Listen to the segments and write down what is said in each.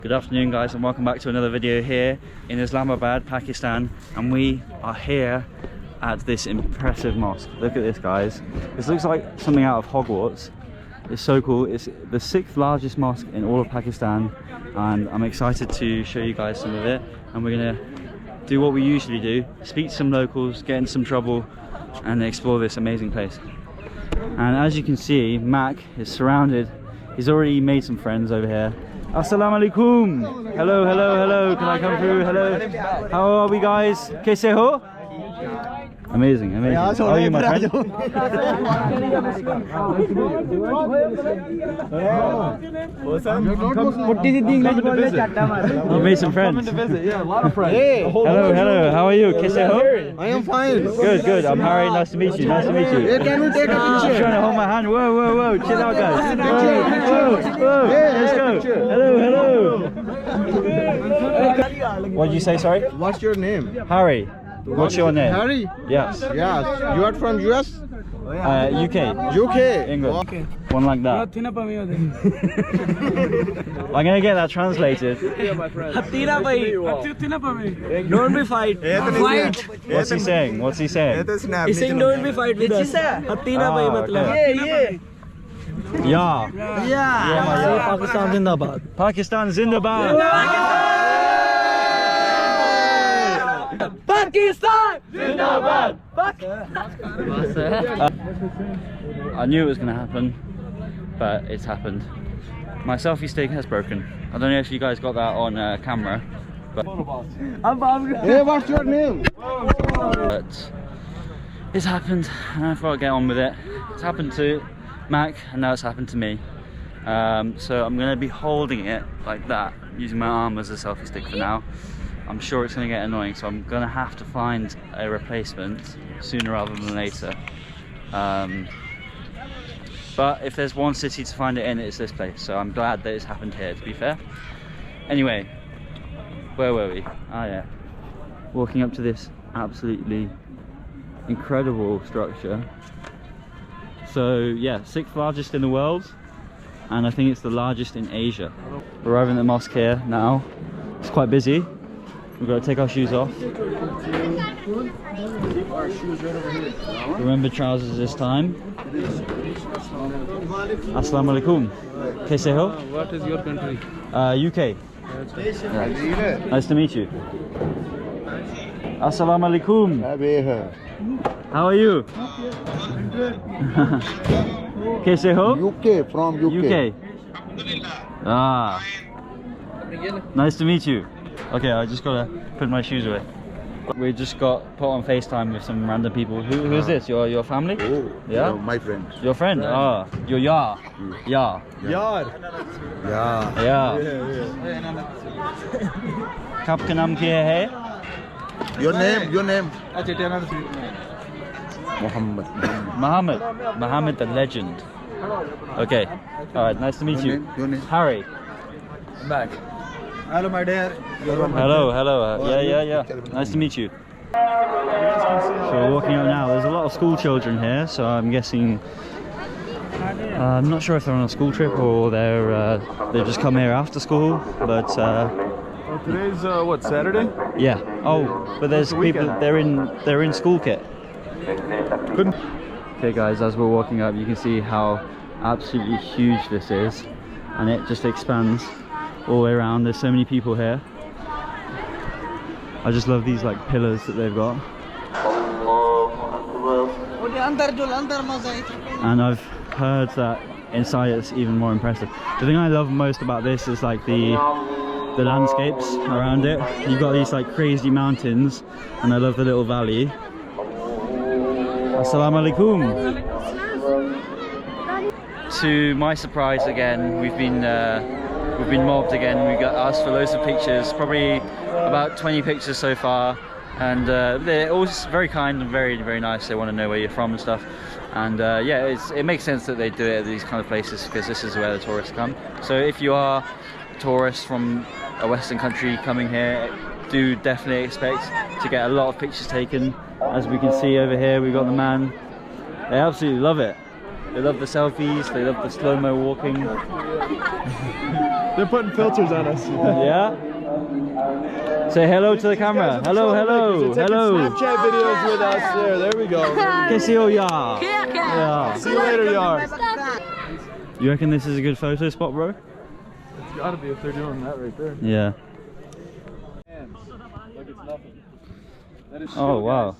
Good afternoon guys, and welcome back to another video here in Islamabad, Pakistan. And we are here at this impressive mosque. Look at this guys. This looks like something out of Hogwarts. It's so cool. It's the 6th largest mosque in all of Pakistan, and I'm excited to show you guys some of it. And we're gonna do what we usually do, speak to some locals, get in some trouble, and explore this amazing place. And as you can see, Mac is surrounded. He's already made some friends over here. Assalamu alaikum. Hello, hello, hello. Can I come through? Hello. How are we guys? Kaise ho? Amazing, amazing. How are you, my friend? You made some friends. Yeah, a lot of friends. Hey. Hello, hello. How are you? Kaise ho? I am fine. Good, good. I'm Harry. Nice to meet you. Nice to meet you. Hey, can we take a I'm picture? trying to hold my hand. Whoa, whoa, whoa. Chill out, guys. Whoa, whoa. Let's go. Hello, hello. What did you say, sorry? What's your name? Harry. What's your name? Harry? Yes. Yes. You are from US? UK. UK. England. Okay. One like that. I'm gonna get that translated. Don't be fight. Fight. What's he saying? What's he saying? He's saying don't be fight with us. Hatina bhai matlab. Yeah. Yeah. Pakistan Zindabad. Pakistan Zindabad. Pakistan Zindabad. I knew it was going to happen, but it's happened. My selfie stick has broken. I don't know if you guys got that on camera, but Hey, what's your name? It's happened, and I've got to get on with it. It's happened to Mac, and now it's happened to me. So I'm going to be holding it like that, using my arm as a selfie stick for now. I'm sure it's going to get annoying, so I'm going to have to find a replacement sooner rather than later. But if there's one city to find it in, it's this place, so I'm glad that it's happened here, to be fair. Anyway, where were we? Ah yeah, walking up to this absolutely incredible structure. So yeah, 6th largest in the world, and I think it's the largest in Asia. We're arriving at the mosque here now. It's quite busy. We've got to take our shoes off. Remember trousers this time. Assalamu alaikum. Kaise ho? What is your country? UK. Yeah. Nice to meet you. Assalamu alaikum. How are you? Kaise ho? UK, from UK. Ah. Nice to meet you. Okay, I just gotta put my shoes away. We just got put on FaceTime with some random people. Who is this? Your family? Oh, yeah? my friend. Your friend? Ah, your Yar. Yar. Yeah. Kap ka naam kya hai? Your name? Muhammad the legend. Okay. Alright, nice to meet you. Your name? Harry. Back. Hello, my dear. Hello. Yeah. Nice to meet you. So we're walking up now. There's a lot of school children here, so I'm guessing. I'm not sure if they're on a school trip or they've just come here after school. But today's what, Saturday? yeah. Oh, but there's people. They're in school kit. Couldn't. Okay, guys. As we're walking up, you can see how absolutely huge this is, and it just expands all the way around. There's so many people here. I just love these like pillars that they've got. And I've heard that inside it's even more impressive. The thing I love most about this is like the landscapes around it. You've got these like crazy mountains, and I love the little valley. Assalamu alaikum. To my surprise again, we've been mobbed again. We got asked for loads of pictures, probably about 20 pictures so far, and they're always very kind and very, very nice. They want to know where you're from and stuff, and yeah, it makes sense that they do it at these kind of places, because this is where the tourists come. So if you are a tourist from a Western country coming here, do definitely expect to get a lot of pictures taken. As we can see over here, we've got the man. They absolutely love it. They love the selfies, they love the slow-mo walking. They're putting filters on us. Yeah? Say hello to the camera. Hello, hello, hello. Snapchat videos with us. There we go. Kesi ho ya. Yeah. See you later, Yar. You reckon this is a good photo spot, bro? It's gotta be if they're doing that right there. Yeah. Look, it's nothing. That is Oh, wow.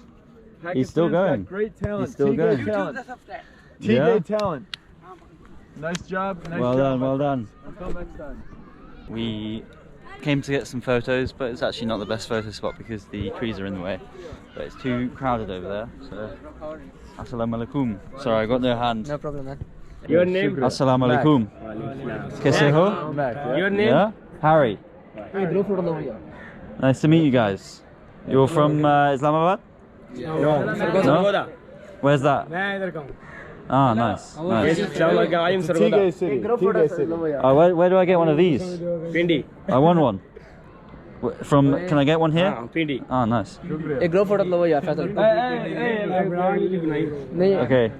He's still going. Great talent. He's still going. Talent. Yeah. talent. Nice job. Nice Well job. done, well done. Until next time. We came to get some photos, but it's actually not the best photo spot because the trees are in the way. But it's too crowded over there, so... Assalamu alaikum. Sorry, I got no hand. No problem, man. Your name? Assalamu alaikum. Kaise ho? Your name? Yeah? Harry. Nice to meet you guys. You're from Islamabad? No. Where's that? Ah, nice. Nice. Tigay City. Tigay City. Where do I get one of these? Pindi. I want one. From, can I get one here? Pindi. Ah, nice. एक grow photo लो यार फैसल नहीं Okay.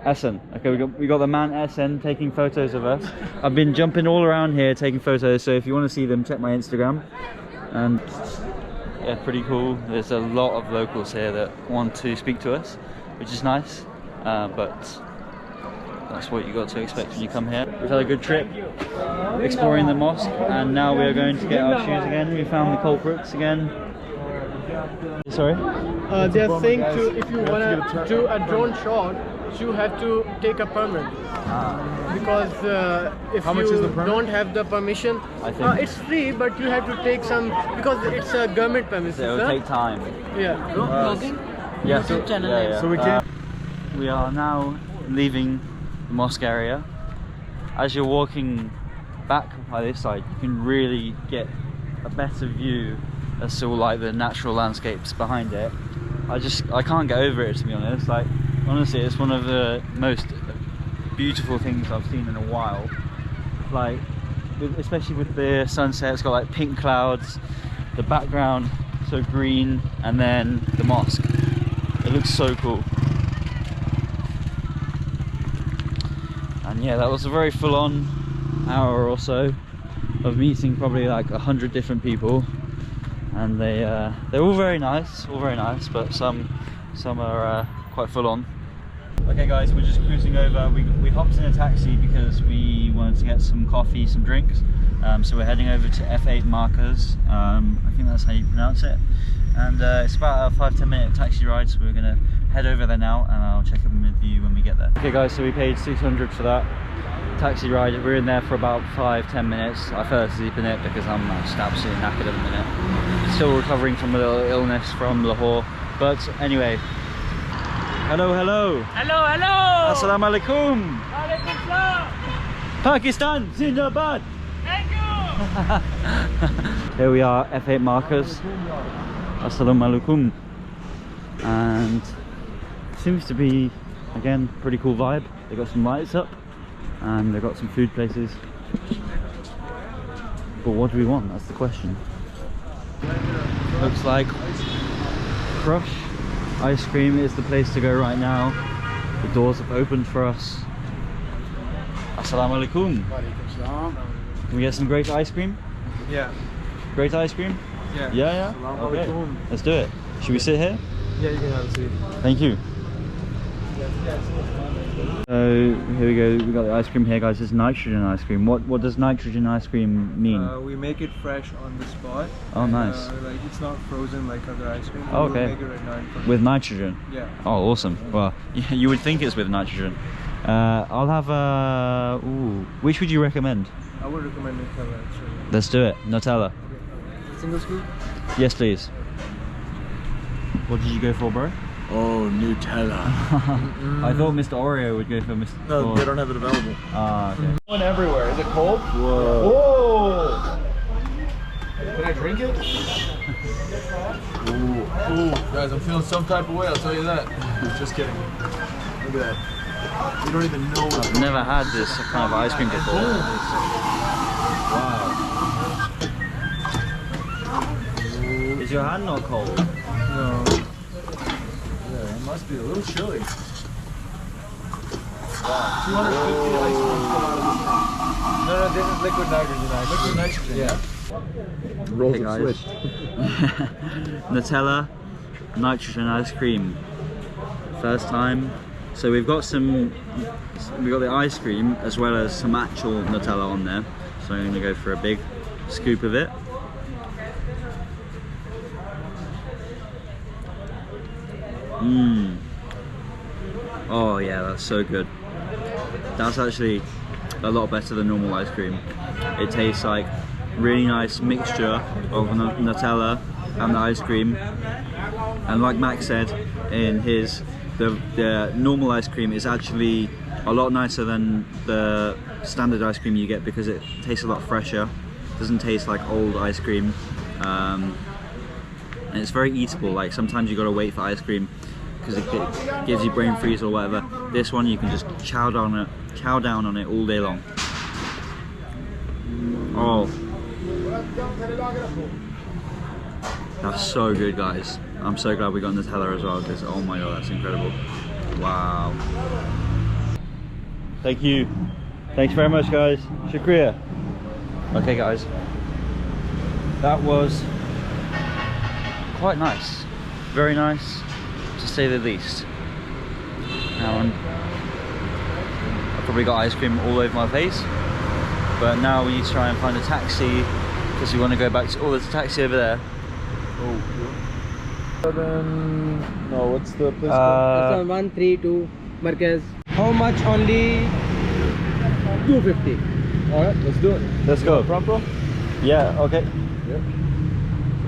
Essen. Okay, we got the man Essen taking photos of us. I've been jumping all around here taking photos, so if you want to see them, check my Instagram. And yeah, pretty cool. There's a lot of locals here that want to speak to us, which is nice. But that's what you got to expect when you come here. We've had a good trip exploring the mosque, and now we are going to get our shoes again. We found the culprits again. Sorry? They are saying if you want to do a drone shot, you have to take a permit. Because if you don't have the permission, I think it's free, but you have to take some, because it's a government permission. it will take time. Yeah. Yeah, so we can. We are now leaving the mosque area. As you're walking back by this side, you can really get a better view as to like the natural landscapes behind it. I can't get over it, to be honest. Like, honestly, it's one of the most beautiful things I've seen in a while. Like, especially with the sunset, it's got like pink clouds, the background so green, and then the mosque. It looks so cool. And yeah, that was a very full-on hour or so of meeting probably like 100 different people, and they're all very nice, but some are quite full-on. Okay guys, we're just cruising over. We hopped in a taxi because we wanted to get some coffee, some drinks. So we're heading over to F8 Markers. I think that's how you pronounce it. And it's about a 5-10 minute taxi ride, so we're gonna head over there now, and I'll check in with you when we get there. Okay guys, so we paid 600 for that taxi ride. We're in there for about 5-10 minutes. I fell asleep in it because I'm just absolutely knackered at the minute. Still recovering from a little illness from Lahore. But anyway, hello, hello. Hello, hello. Assalamu alaikum. Walaikum salam. Pakistan, Zindabad. Thank you. Here we are, F8 Markers. Assalamu alaikum. And seems to be, again, pretty cool vibe. They got some lights up and they've got some food places. But what do we want? That's the question. Looks like Crush Ice Cream is the place to go right now. The doors have opened for us. Assalamu alaikum. Can we get some great ice cream? Yeah. Great ice cream? Yeah. Yeah? Okay. Let's do it. Should we sit here? Yeah, you can have a seat. Thank you. So here we go. We got the ice cream here, guys. It's nitrogen ice cream. What does nitrogen ice cream mean? We make it fresh on the spot. Oh, nice. Like it's not frozen like other ice cream. Oh, okay. We'll make it right now in front of With you. nitrogen? Yeah. Oh, awesome. Well, you would think it's with nitrogen. I'll have a... Ooh. Which would you recommend? I would recommend Nutella actually. Let's do it. Nutella. Single scoop. Yes, please. What did you go for, bro? Oh, Nutella. I thought Mr. Oreo would go for Mr. No, they don't have it available. Ah, okay. One everywhere. Is it cold? Whoa. Whoa! Can I drink it? Ooh. Guys, I'm feeling some type of way, I'll tell you that. Just kidding. Look at that. You don't even know what I've never had this kind of ice cream before. Wow. Is your hand not cold? No. Yeah, it must be a little chilly. 250 ice creams come out of this thing. No, this is liquid nitrogen. Liquid nitrogen. Yeah. Hey guys. Nutella, nitrogen ice cream. First time. So we've got the ice cream as well as some actual Nutella on there. So I'm gonna go for a big scoop of it. Mmm. Oh yeah, that's so good. That's actually a lot better than normal ice cream. It tastes like really nice mixture of Nutella and the ice cream. And like Max said in his, the normal ice cream is actually a lot nicer than the standard ice cream you get because it tastes a lot fresher. It doesn't taste like old ice cream. And it's very eatable. Like sometimes you gotta wait for ice cream because it gives you brain freeze or whatever. This one you can just chow down on it all day long. Oh, that's so good, guys. I'm so glad we got Nutella as well because oh my god, that's incredible. Wow. Thank you. Thanks very much, guys. Shukriya. Okay, guys. That was quite nice. Very nice, to say the least. And I probably got ice cream all over my face. But now we need to try and find a taxi because we want to go back to. Oh, there's a taxi over there. Oh. No, what's the place It's on 132 Marquez. How much? Only 250. Alright, let's do it. Let's go. Front row? Yeah, okay. Yep. So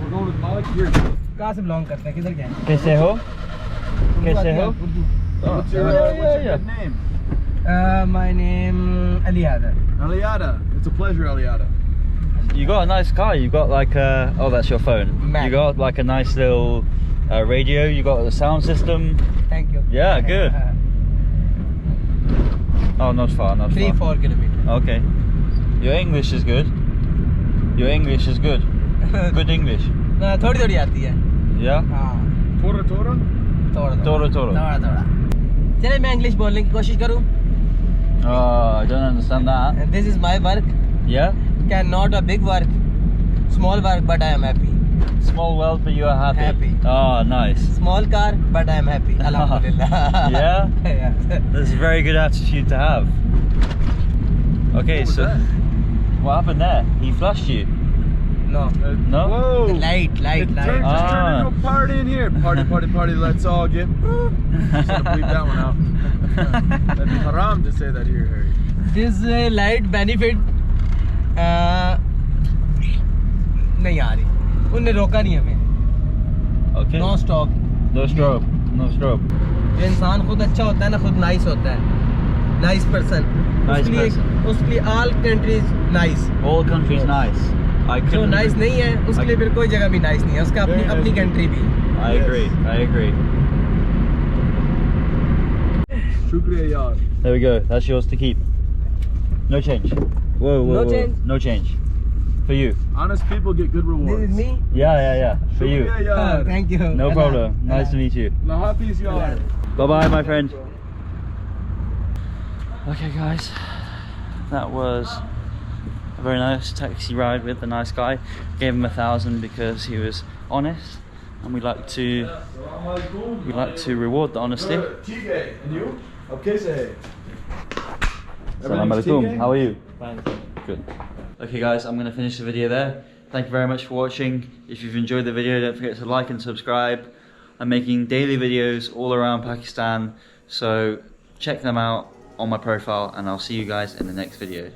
we're going with Malik here. कहाँ से belong करते हैं? किधर गए? कैसे हो? कैसे हो? What's your name? My name Aliada. Aliada. It's a pleasure, Aliada. You got a nice car. You got like a. Oh, that's your phone. Mac. You got like a nice little radio. You got a sound system. Thank you. Yeah, good. Oh, not far, not far. 3-4 kilometers. Okay. Your English is good. Your English is good. Good English. थोड़ी थोड़ी आती है. Yeah. हाँ. Tora Tora? Toro. थोड़ा. चले मैं English बोलने की कोशिश करूँ. Oh, I don't understand that. And this is my work. Yeah. Not a big work, small work, but I am happy. Small world, but you are happy. Happy. Oh, nice. Small car, but I am happy. Alhamdulillah. Yeah. Yeah. That's a very good attitude to have. Okay, What was so that? what happened there? He flushed you. No. No. Whoa! Light. Just turned into a party in here. Party, let's all get. Just gotta bleep that one out. That'd be haram to say that here, Harry. This light benefit नहीं आ रही. उन्होंने रोका नहीं हमें. Okay. No stop. No strobe. No strobe. जो इंसान खुद अच्छा होता है ना, खुद nice होता है. Nice person. Nice person. उसके लिए all countries nice. All countries nice. I जो couldn't nice agree. नहीं है, उसके लिए फिर कोई जगह भी nice नहीं है. उसका अपनी country भी. I agree. I agree. Shukriya yaar. There we go. That's yours to keep. No change. Whoa. No change? No change. For you. Honest people get good rewards. This is me. Yeah. For you. Shukriya yaar. Thank you. No problem. Nice to meet you. La hafiz yaar. Bye-bye, my friend. Okay, guys. That was a very nice taxi ride with a nice guy. Gave him 1,000 because he was honest, and we like to reward the honesty. TK, and you? Okay, say. Assalamu alaikum. How are you? Fine. Good. Okay, guys, I'm going to finish the video there. Thank you very much for watching. If you've enjoyed the video, don't forget to like and subscribe. I'm making daily videos all around Pakistan, so check them out on my profile, and I'll see you guys in the next video.